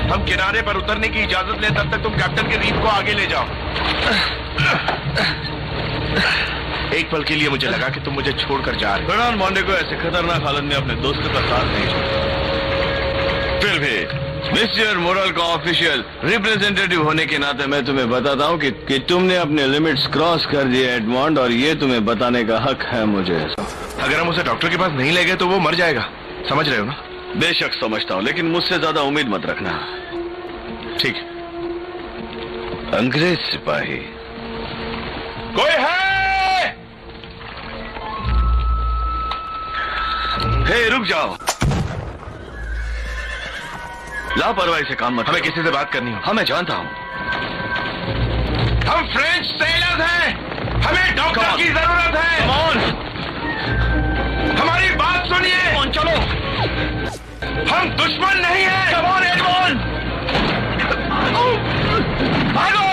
हम किनारे पर उतरने की इजाजत लें, तब तक तुम कैप्टन के रीफ को आगे ले जाओ। एक पल के लिए मुझे लगा कि तुम मुझे छोड़कर जा रहे हो। फर्नांड मोंडेगो ऐसे खतरनाक हालत में अपने दोस्तों का साथ नहीं छोड़ा। फिर भी मिस्टर मोरल का ऑफिशियल रिप्रेजेंटेटिव होने के नाते मैं तुम्हें बताता हूँ कि तुमने अपने लिमिट्स क्रॉस कर दिए एडमंड, और ये तुम्हें बताने का हक है मुझे। अगर हम उसे डॉक्टर के पास नहीं ले गए तो वो मर जाएगा, समझ रहे हो ना? बेशक समझता हूँ, लेकिन मुझसे ज्यादा उम्मीद मत रखना। ठीक। अंग्रेज सिपाही कोई है? हे रुक जाओ, लापरवाही से काम मत। हमें किसी से बात करनी हो। हाँ मैं जानता हूँ, हम फ्रेंच सेलर्स हैं, हमें डॉक्टर की जरूरत है। हमारी बात सुनिए। चलो, हम दुश्मन नहीं हैं। कमॉन एडमंड, भागो।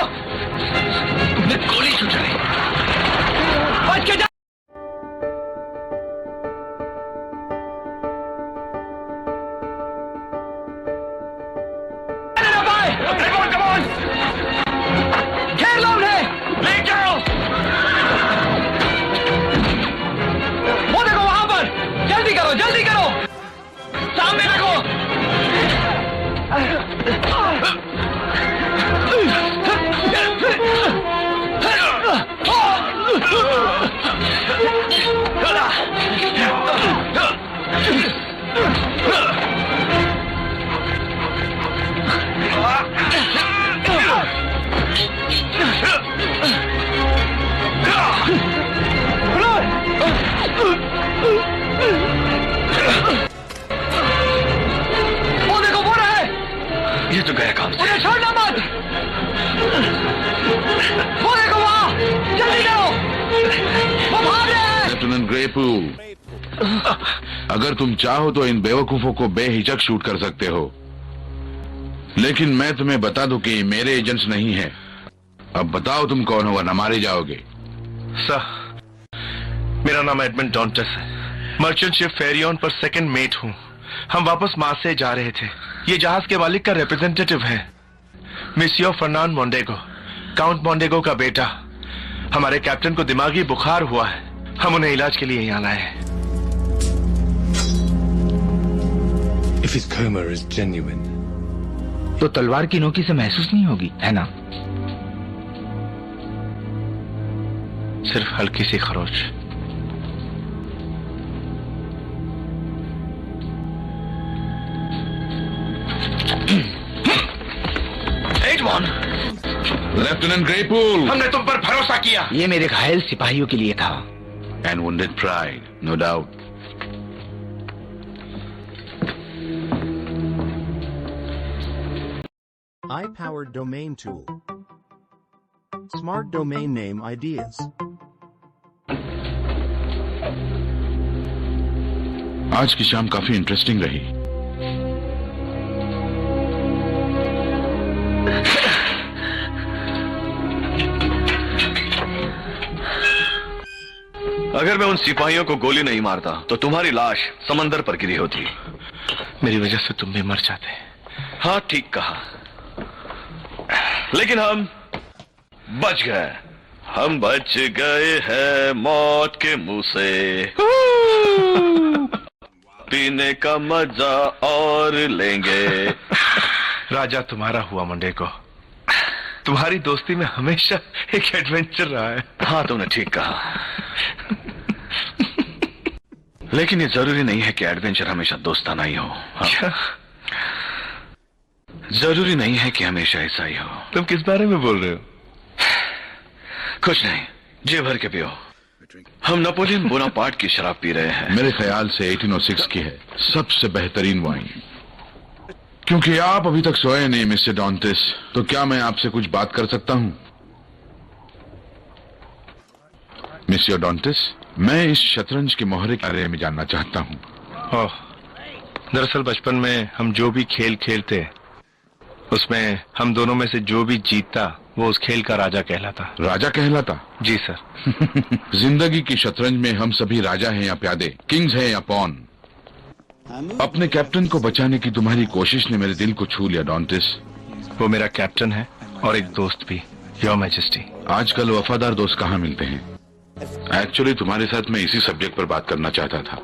तुमने गोली क्यों चलाई? बच के जा। जल्दी करो, सामने देखो। ये तो गया काम से। मुझे छोड़ना मत। वो देखो वहाँ, जल्दी करो, वो भाग रहे हैं। लेफ्टिनेंट ग्रेपूल, अगर तुम चाहो तो इन बेवकूफों को बेहिचक शूट कर सकते हो, लेकिन मैं तुम्हें बता दूं कि मेरे एजेंट्स नहीं हैं। अब बताओ तुम कौन हो, वरना मारे जाओगे। सर, मेरा नाम एडमंड डॉन्टस है। मर्चेंट शिप फेरियन पर सेकंड मेट हूँ। हम वापस मार्से जा रहे थे। ये जहाज के मालिक का रिप्रेजेंटेटिव है, मिसियो फर्नांड मोंडेगो, काउंट मोंडेगो का बेटा। हमारे कैप्टन को दिमागी बुखार हुआ है, हम उन्हें इलाज के लिए यहाँ लाए हैं। If his coma is genuine, तो तलवार की नोकी से महसूस नहीं होगी, है ना? सिर्फ हल्की सी खरोच। लेफ्टिनेंट ग्रेपूल, हमने तुम पर भरोसा किया। ये मेरे घायल सिपाहियों के लिए था। And wounded pride, no doubt. Eye-powered domain tool. Smart domain name ideas. आज की शाम काफी इंटरेस्टिंग रही। अगर मैं उन सिपाहियों को गोली नहीं मारता तो तुम्हारी लाश समंदर पर गिरी होती। मेरी वजह से तुम भी मर जाते। हाँ ठीक कहा, लेकिन हम बच गए। हम बच गए हैं मौत के मुंह से। पीने का मजा और लेंगे। राजा तुम्हारा हुआ मोंडेगो। तुम्हारी दोस्ती में हमेशा एक एडवेंचर रहा है। हाँ तुमने ठीक कहा, लेकिन ये जरूरी नहीं है कि एडवेंचर हमेशा दोस्ताना ही हो। हाँ? जरूरी नहीं है कि हमेशा ऐसा ही हो। तुम किस बारे में बोल रहे हो? कुछ नहीं, जी भर के पियो। हम नेपोलियन बोनापार्ट की शराब पी रहे हैं। मेरे ख्याल से 1806 की है, सबसे बेहतरीन वाइन। क्योंकि आप अभी तक सोए नहीं मिस्टर डॉन्टिस, तो क्या मैं आपसे कुछ बात कर सकता हूं? मिस्टर डॉन्टिस, मैं इस शतरंज के मोहरे के बारे में जानना चाहता हूं। ओह, दरअसल बचपन में हम जो भी खेल खेलते उसमें हम दोनों में से जो भी जीतता वो उस खेल का राजा कहलाता। राजा कहलाता? जी सर। जिंदगी की शतरंज में हम सभी राजा हैं या प्यादे, किंग्स हैं या पॉन। अपने कैप्टन को बचाने की तुम्हारी कोशिश ने मेरे दिल को छू लिया डॉन्टिस। वो मेरा कैप्टन है और एक दोस्त भी, योर मैजेस्टी। आजकल वफादार दोस्त कहाँ मिलते हैं? एक्चुअली तुम्हारे साथ मैं इसी सब्जेक्ट पर बात करना चाहता था।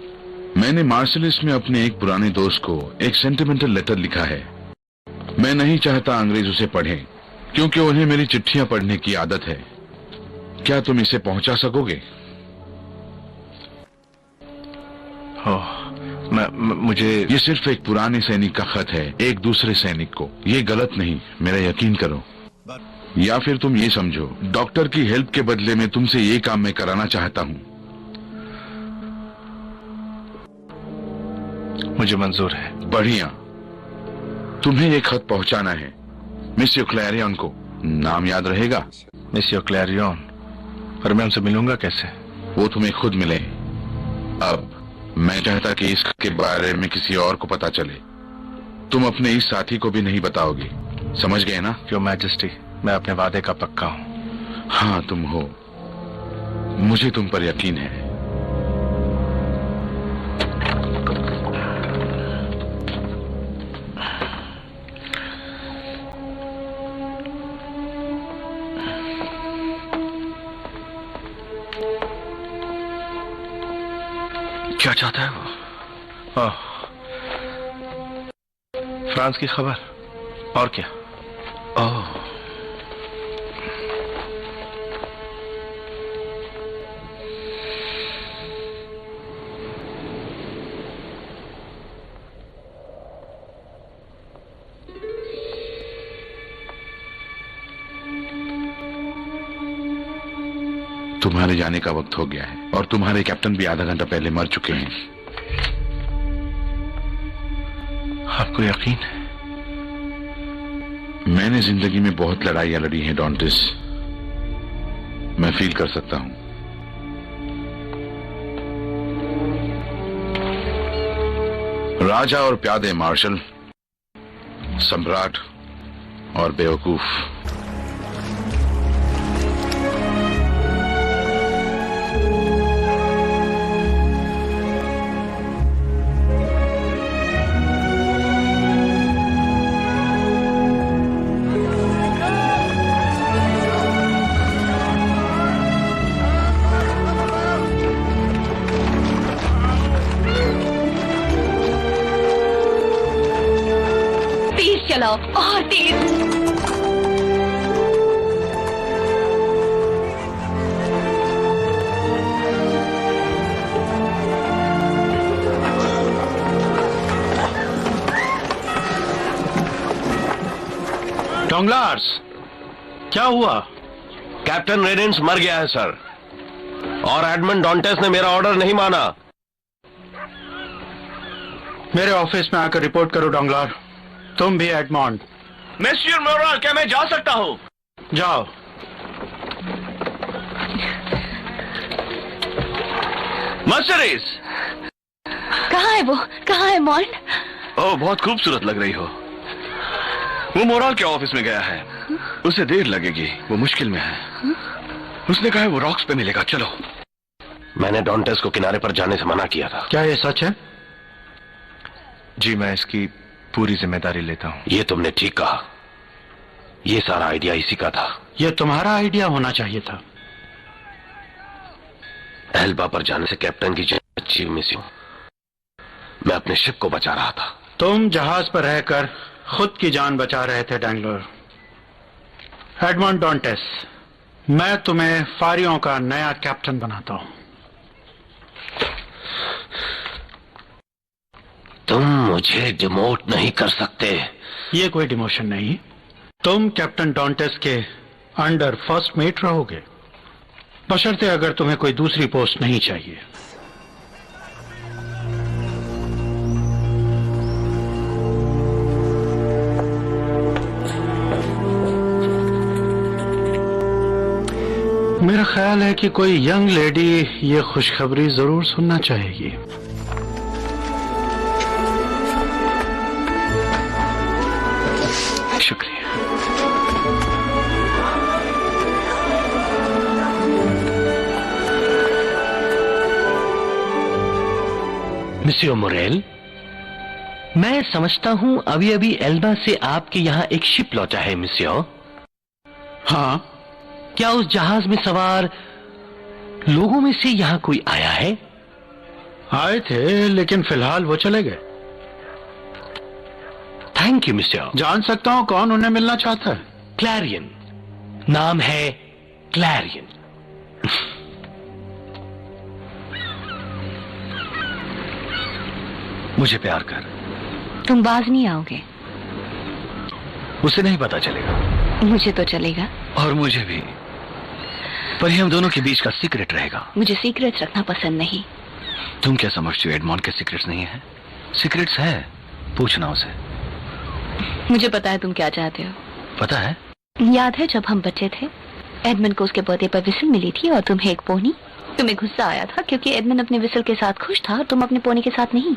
मैंने मार्शलिस में अपने एक पुराने दोस्त को एक सेंटिमेंटल लेटर लिखा है। मैं नहीं चाहता अंग्रेज उसे पढ़ें, क्योंकि उन्हें मेरी चिट्ठियां पढ़ने की आदत है। क्या तुम इसे पहुंचा सकोगे? मुझे ये सिर्फ एक पुराने सैनिक का खत है, एक दूसरे सैनिक को। ये गलत नहीं, मेरा यकीन करो। या फिर तुम ये समझो, डॉक्टर की हेल्प के बदले में तुमसे ये काम मैं कराना चाहता हूँ। मुझे मंजूर है। बढ़िया। तुम्हें ये खत पहुंचाना है मिस्टर क्लैरियन को। नाम याद रहेगा? Mister Clarion. पर मैं उनसे मिलूंगा कैसे? वो तुम्हें खुद मिले। अब मैं चाहता कि इसके बारे में किसी और को पता चले। तुम अपने इस साथी को भी नहीं बताओगे, समझ गए ना? योर मैजेस्टी, मैं अपने वादे का पक्का हूँ। हाँ तुम हो, मुझे तुम पर यकीन है। क्या चाहता है वो? फ्रांस की खबर और क्या? ओह, तुम्हारे जाने का वक्त हो गया है और तुम्हारे कैप्टन भी आधा घंटा पहले मर चुके हैं। आपको यकीन है? मैंने जिंदगी में बहुत लड़ाइयां लड़ी हैं डॉन्टिस, मैं फील कर सकता हूं। राजा और प्यादे, मार्शल, सम्राट और बेवकूफ। चलाओ और तेज। डोंगलार्स, क्या हुआ? कैप्टन रेनिन्स मर गया है सर, और एडमंड डॉन्टेस ने मेरा ऑर्डर नहीं माना। मेरे ऑफिस में आकर रिपोर्ट करो डोंगलार। तुम भी एडमंड। मिस्टर मोरल, क्या मैं जा सकता हूं? जाओ। मर्सरीज, कहाँ है वो? कहाँ है मॉन्ट? ओह, बहुत खूबसूरत लग रही हो। वो मोरल के ऑफिस में गया है, उसे देर लगेगी, वो मुश्किल में है। उसने कहा है वो रॉक्स पे मिलेगा। चलो। मैंने डॉन्टेस को किनारे पर जाने से मना किया था। क्या ये सच है? जी, मैं इसकी पूरी जिम्मेदारी लेता हूं। ये तुमने ठीक कहा, ये सारा आइडिया इसी का था। ये तुम्हारा आइडिया होना चाहिए था। एल्बा पर जाने से कैप्टन की जान अच्छी मिस हूं। मैं अपने शिप को बचा रहा था। तुम जहाज पर रहकर खुद की जान बचा रहे थे डैंगलर। एडमंड डॉन्टेस, मैं तुम्हें फारियों का नया कैप्टन बनाता हूं। तुम मुझे डिमोट नहीं कर सकते। ये कोई डिमोशन नहीं। तुम कैप्टन डॉन्टेस के अंडर फर्स्ट मेट रहोगे, बशर्ते अगर तुम्हें कोई दूसरी पोस्ट नहीं चाहिए। मेरा ख्याल है कि कोई यंग लेडी ये खुशखबरी जरूर सुनना चाहेगी। शुक्रिया। मिस्टर मोरेल, मैं समझता हूं अभी अभी एल्बा से आपके यहाँ एक शिप लौटा है मिस्यो। हाँ, क्या उस जहाज में सवार लोगों में से यहाँ कोई आया है? आए थे लेकिन फिलहाल वो चले गए। Thank you mister. जान सकता हूँ कौन उन्हें मिलना चाहता है? क्लैरियन, नाम है क्लैरियन। मुझे प्यार कर। तुम बाज नहीं आओगे। उसे नहीं पता चलेगा। मुझे तो चलेगा। और मुझे भी, पर ये हम दोनों के बीच का सीक्रेट रहेगा। मुझे सीक्रेट्स रखना पसंद नहीं। तुम क्या समझती हो एडमॉन्ड के सीक्रेट्स नहीं है? सीक्रेट्स है, पूछना उसे। मुझे पता है तुम क्या चाहते हो। पता है? याद है जब हम बच्चे थे, एडमंड को उसके बर्थडे पर विसल मिली थी और तुम्हें एक पोनी। तुम्हें गुस्सा आया था क्योंकि एडमंड अपने विसल के साथ खुश था और तुम अपने पोनी के साथ नहीं।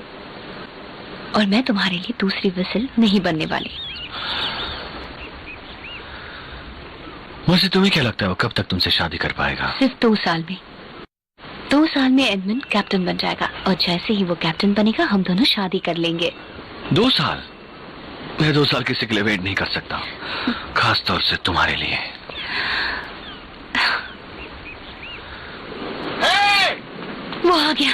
और मैं तुम्हारे लिए दूसरी विसल नहीं बनने वाली। मुझे तुम्हें क्या लगता है वो कब तक तुमसे शादी कर पाएगा? सिर्फ 2 साल में। 2 साल में एडमंड कैप्टन बन जाएगा और जैसे ही वो कैप्टन बनेगा हम दोनों शादी कर लेंगे। 2 साल? मैं 2 साल किसी के लिए वेट नहीं कर सकता, खास तौर से तुम्हारे लिए। वो आ गया।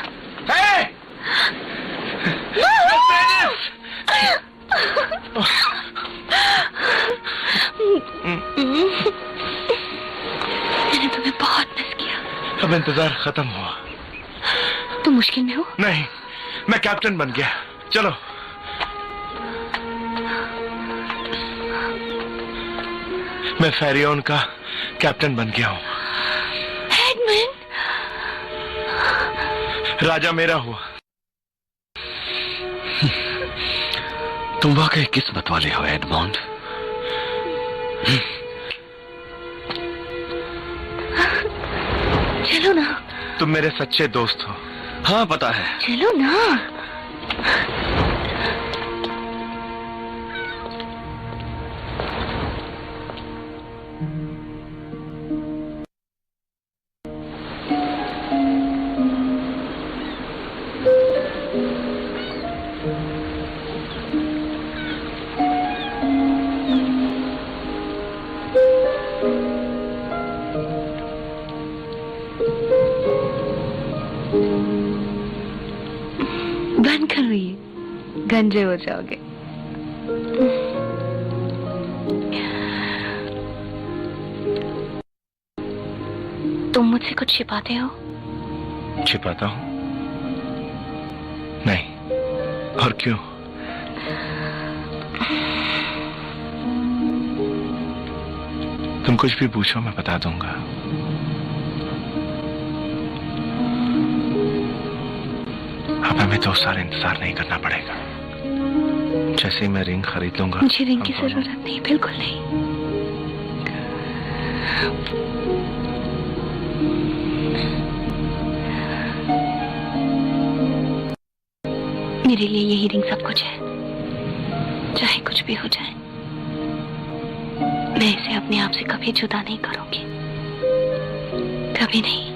मैंने तुम्हें बहुत मिस किया। अब इंतजार खत्म हुआ। तुम मुश्किल में हो? नहीं, मैं कैप्टन बन गया। चलो। मैं फेरियन का कैप्टन बन गया हूँ। एडमंड, राजा मेरा हुआ। तुम वाकई किस्मत वाले हो एडमॉन्ड। चलो ना। तुम मेरे सच्चे दोस्त हो। हाँ पता है। चलो ना। बंद करो ये, गंजे हो जाओगे। तुम मुझसे कुछ छिपाते हो? छिपाता हूँ? नहीं। और क्यों? तुम कुछ भी पूछो, मैं बता दूंगा। अब हमें 2 साल इंतजार नहीं करना पड़ेगा। जैसे ही मैं रिंग खरीद लूंगा। मुझे रिंग की जरूरत नहीं, बिल्कुल नहीं। मेरे लिए यही रिंग सब कुछ है। चाहे कुछ भी हो जाए, मैं इसे अपने आप से कभी जुदा नहीं करूंगी, कभी नहीं।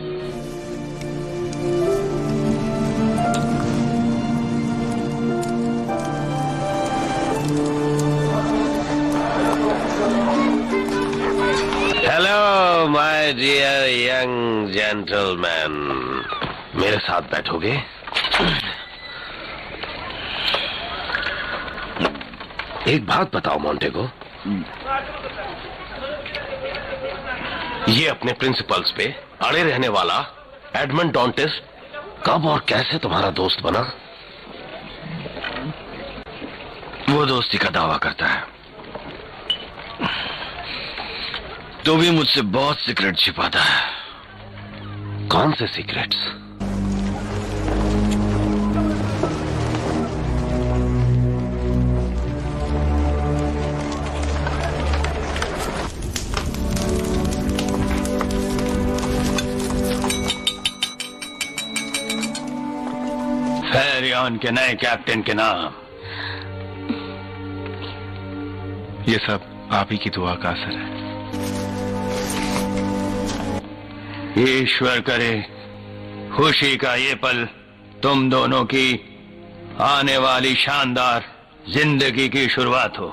Hello my dear young gentleman, मेरे साथ बैठोगे? एक बात बताओ मोंटेगो, ये अपने प्रिंसिपल्स पे अड़े रहने वाला एडमंड डॉन्टेस कब और कैसे तुम्हारा दोस्त बना? वो दोस्ती का दावा करता है। तो भी मुझसे बहुत सीक्रेट छिपाता है। कौन से सीक्रेट्स? फेरियन के नए कैप्टन के नाम। ये सब आप ही की दुआ का असर है। ईश्वर करे खुशी का ये पल तुम दोनों की आने वाली शानदार जिंदगी की शुरुआत हो।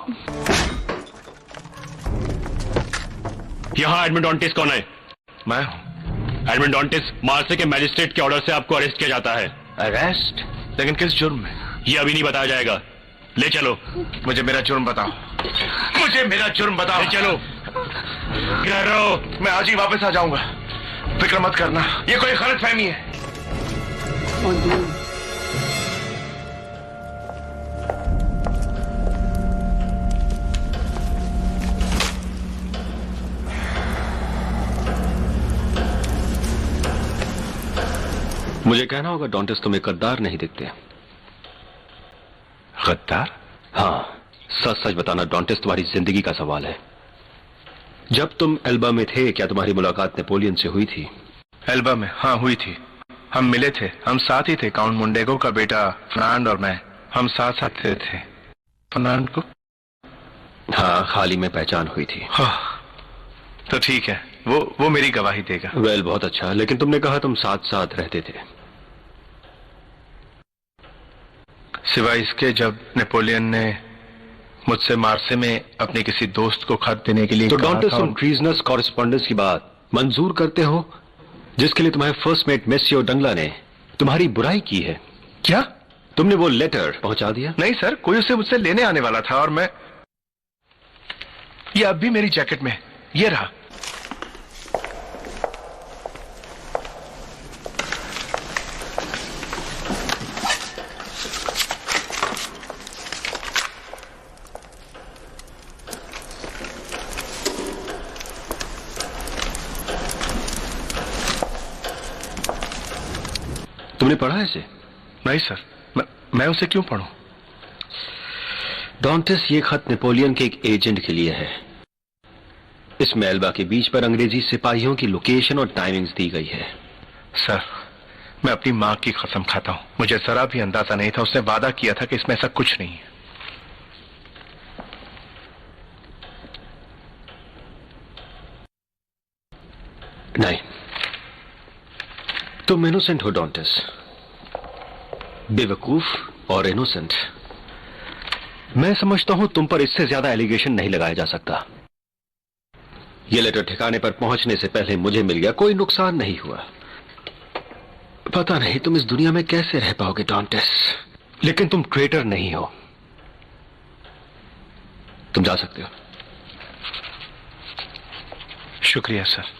यहाँ एडमंड डॉन्टिस कौन है? मैं हूं। एडमंड डॉन्टिस, मार्से के मैजिस्ट्रेट के ऑर्डर से आपको अरेस्ट किया जाता है। अरेस्ट? लेकिन किस जुर्म में? ये अभी नहीं बताया जाएगा। ले चलो। मुझे मेरा जुर्म बताओ, मुझे मेरा जुर्म बताओ। ले चलो। मैं आज ही वापस आ जाऊंगा, फिक्र मत करना, ये कोई गलतफहमी है। मुझे कहना होगा डॉन्टिस तुम्हें गद्दार नहीं दिखते। गद्दार? हाँ, सच सच बताना डॉन्टिस, तुम्हारी जिंदगी का सवाल है। जब तुम एल्बा में थे, क्या तुम्हारी मुलाकात नेपोलियन से हुई थी? एल्बा में? हाँ, हुई थी। हम मिले थे, हम साथ ही थे। काउंट मोंडेगो का बेटा फर्नांड और मैं, हम साथ साथ थे। फर्नांड को? हाँ, हाल ही में पहचान हुई थी। हाँ, तो ठीक है, वो मेरी गवाही देगा। वेल, बहुत अच्छा। लेकिन तुमने कहा तुम साथ साथ रहते थे। सिवाय इसके, जब नेपोलियन ने मुझसे मार्से में अपने किसी दोस्त को खत देने के लिए तो कहा डॉन्टिस, था, तुम ट्रीजनस कॉरेस्पॉन्डेंस की बात मंजूर करते हो जिसके लिए तुम्हारे फर्स्ट मेट मेसियो डंगला ने तुम्हारी बुराई की है? क्या तुमने वो लेटर पहुंचा दिया? नहीं सर, कोई उसे मुझसे लेने आने वाला था और मैं, ये अब भी मेरी जैकेट में, ये रहा। तुमने पढ़ा है इसे? नहीं सर, मैं उसे क्यों पढ़ूं? डॉन्टिस, ये खत नेपोलियन के एक एजेंट के लिए है। इसमें एल्बा के बीच पर अंग्रेजी सिपाहियों की लोकेशन और टाइमिंग्स दी गई है। सर, मैं अपनी मां की कसम खाता हूं, मुझे जरा भी अंदाजा नहीं था। उसने वादा किया था कि इसमें ऐसा कुछ नहीं है। नहीं, तुम इनोसेंट हो डॉन्टिस, बेवकूफ और इनोसेंट। मैं समझता हूं तुम पर इससे ज्यादा एलिगेशन नहीं लगाया जा सकता। यह लेटर ठिकाने पर पहुंचने से पहले मुझे मिल गया, कोई नुकसान नहीं हुआ। पता नहीं तुम इस दुनिया में कैसे रह पाओगे डॉन्टिस, लेकिन तुम ट्रेटर नहीं हो। तुम जा सकते हो। शुक्रिया सर।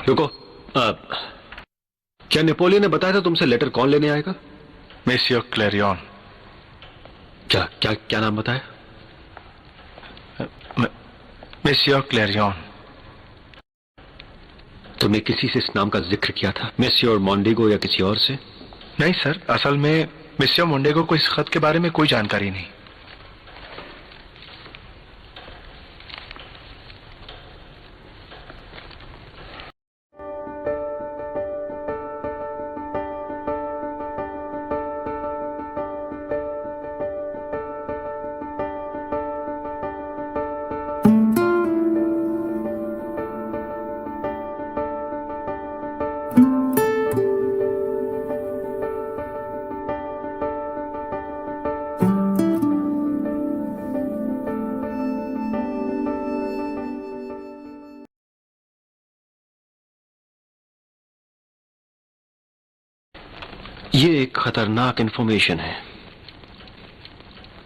रुको, क्या नेपोलियन ने बताया था तुमसे लेटर कौन लेने आएगा? मेसियो क्लेरियन। क्या नाम बताया? मेसियो क्लेरियन। तुमने किसी से इस नाम का जिक्र किया था? मेसियो मोंडेगो या किसी और से? नहीं सर, असल में मेसियो मोंडेगो को इस खत के बारे में कोई जानकारी नहीं। ये एक खतरनाक इंफॉर्मेशन है।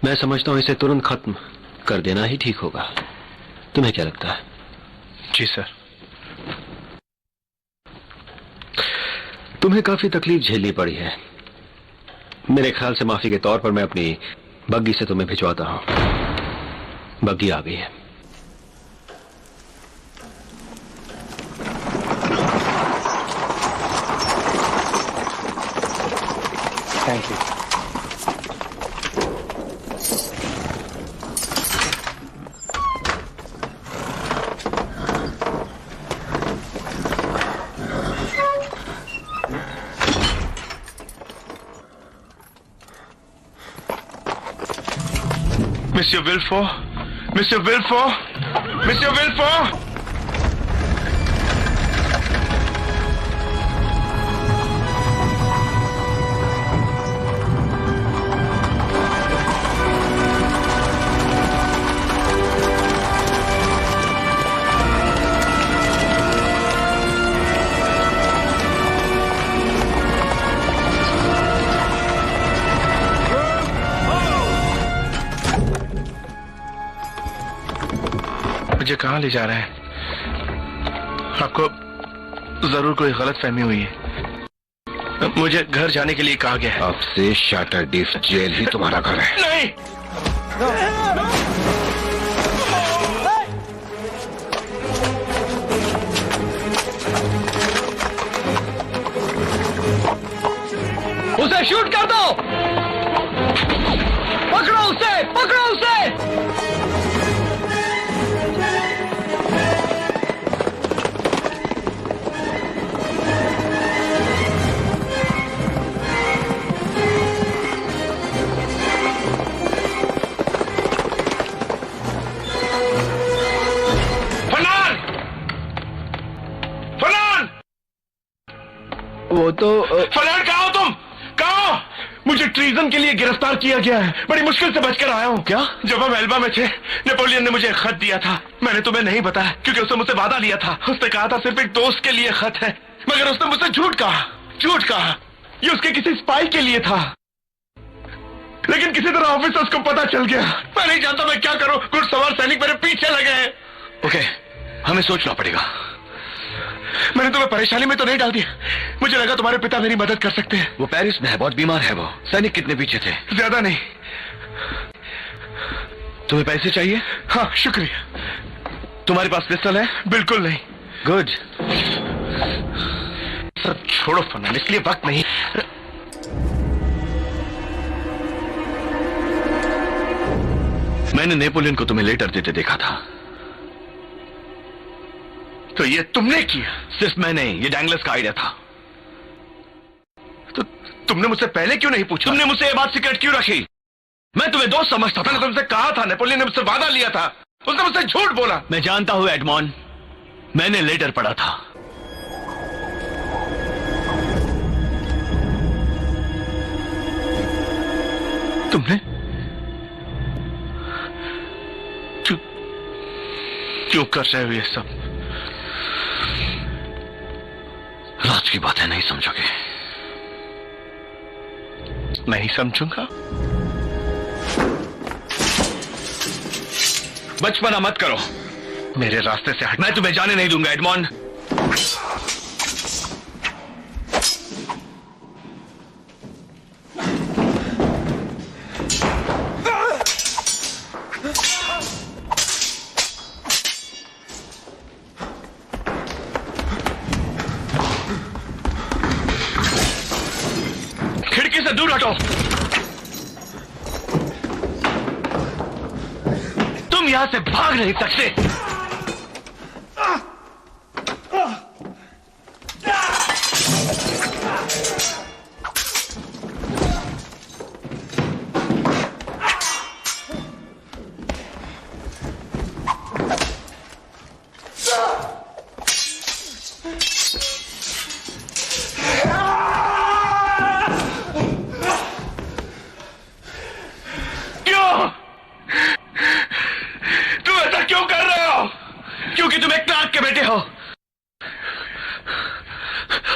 मैं समझता हूं इसे तुरंत खत्म कर देना ही ठीक होगा। तुम्हें क्या लगता है? जी सर। तुम्हें काफी तकलीफ झेलनी पड़ी है। मेरे ख्याल से माफी के तौर पर मैं अपनी बग्गी से तुम्हें भिजवाता हूं। बग्गी आ गई है। Thank you. Monsieur Villefort, Monsieur Villefort, Monsieur Villefort! मुझे कहाँ ले जा रहे हैं? आपको जरूर कोई गलत फहमी हुई है। मुझे घर जाने के लिए कहा गया है। अब से शाटरडीफ जेल ही तुम्हारा घर है। नहीं, उसे शूट कर दो। पकड़ो उसे, पकड़ो उसे। वो तो फरहान, कहाँ हो तुम? कहाँ हो? मुझे ट्रीजन के लिए गिरफ्तार किया गया है। बड़ी मुश्किल से बचकर आया हूँ। क्या? जब हम एल्बा में थे, नेपोलियन ने मुझे एक खत दिया था। मैंने तुम्हें नहीं बताया क्योंकि उसने मुझसे वादा लिया था। उसने कहा था सिर्फ एक दोस्त के लिए खत है, मगर उसने मुझसे झूठ कहा। झूठ कहा। ये उसके किसी स्पाई के लिए था, लेकिन किसी तरह ऑफिसर्स को पता चल गया। मैं नहीं जानता मैं क्या करूं। घुड़सवार सैनिक मेरे पीछे लगे हैं। ओके, हमें सोचना पड़ेगा। मैंने तुम्हें परेशानी में तो नहीं डाल दिया? मुझे लगा तुम्हारे पिता मेरी मदद कर सकते हैं। वो पेरिस में है, बहुत बीमार है वो। सैनिक कितने पीछे थे? ज्यादा नहीं। तुम्हें पैसे चाहिए? हाँ, शुक्रिया। तुम्हारे पास पिस्तौल है? बिल्कुल नहीं। गुड। सब छोड़ो फरहान, इसलिए वक्त नहीं। मैंने नेपोलियन को तुम्हें लेटर देते देखा था। तो ये तुमने किया? सिर्फ मैं नहीं, ये डैंगलस का आइडिया था। तो तुमने मुझसे पहले क्यों नहीं पूछा? तुमने मुझसे ये बात सीक्रेट क्यों रखी? मैं तुम्हें दोस्त समझता था। मैंने तुमसे कहा था, नेपोलियन ने मुझसे वादा लिया था। उसने मुझसे झूठ बोला। मैं जानता हूं एडमॉन, मैंने लेटर पढ़ा था। तुमने क्यों कर रहे हो ये सब? राज की बातें नहीं समझोगे। नहीं समझूंगा। बचपना मत करो, मेरे रास्ते से हट। मैं तुम्हें जाने नहीं दूंगा एडमॉन। खिड़की से दूर हटो। तुम यहां से भाग नहीं सकते।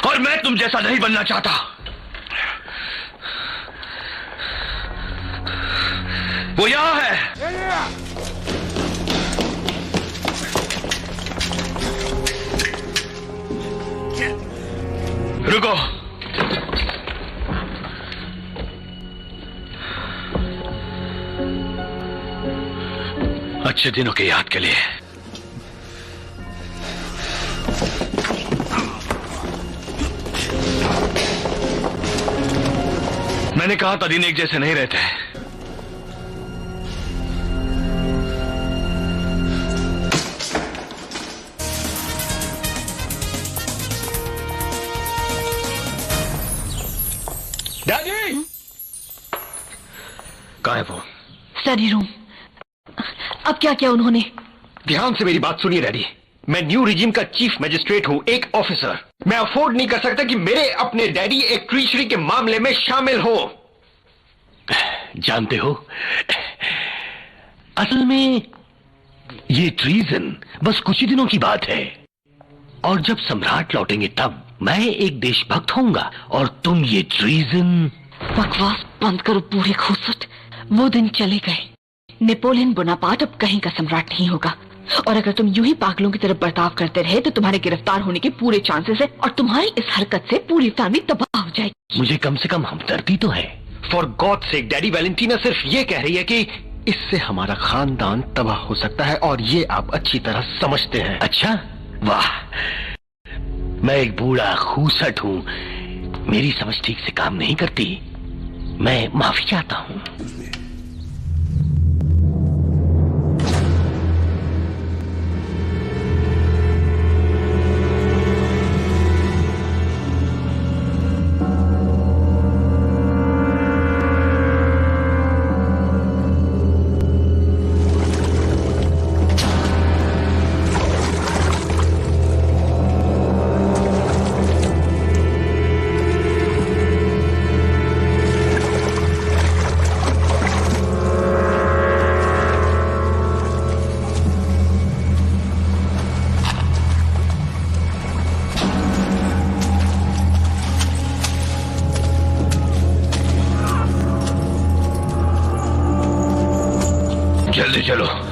और मैं तुम जैसा नहीं बनना चाहता। वो यहां है। रुको। अच्छे दिनों की याद के लिए। मैंने कहा था दिन एक जैसे नहीं रहते। डैडी! कहाँ है वो? Study room. अब क्या किया उन्होंने? ध्यान से मेरी बात सुनिए डैडी। मैं न्यू रिजीम का चीफ मजिस्ट्रेट हूं, एक ऑफिसर। मैं अफोर्ड नहीं कर सकता कि मेरे अपने डैडी एक ट्रीचरी के मामले में शामिल हो। जानते हो, असल में ये ट्रीजन बस कुछ ही दिनों की बात है, और जब सम्राट लौटेंगे तब मैं एक देशभक्त होऊंगा और तुम ये ट्रीजन। बकवास बंद करो बूढ़े खूसट। वो दिन चले गए। नेपोलियन बोनापार्ट अब कहीं का सम्राट नहीं होगा। और अगर तुम यूं ही पागलों की तरह बर्ताव करते रहे तो तुम्हारे गिरफ्तार होने के पूरे चांसेस है और तुम्हारी इस हरकत से पूरी फैमिली तबाह हो जाएगी। मुझे कम से कम हमदर्दी तो है। For God sake daddy, Valentina सिर्फ ये कह रही है कि इससे हमारा खानदान तबाह हो सकता है और ये आप अच्छी तरह समझते हैं। अच्छा, वाह, मैं एक बूढ़ा खूसट हूं, मेरी समझ ठीक से काम नहीं करती। मैं माफी चाहता हूं। जल्दी चलो।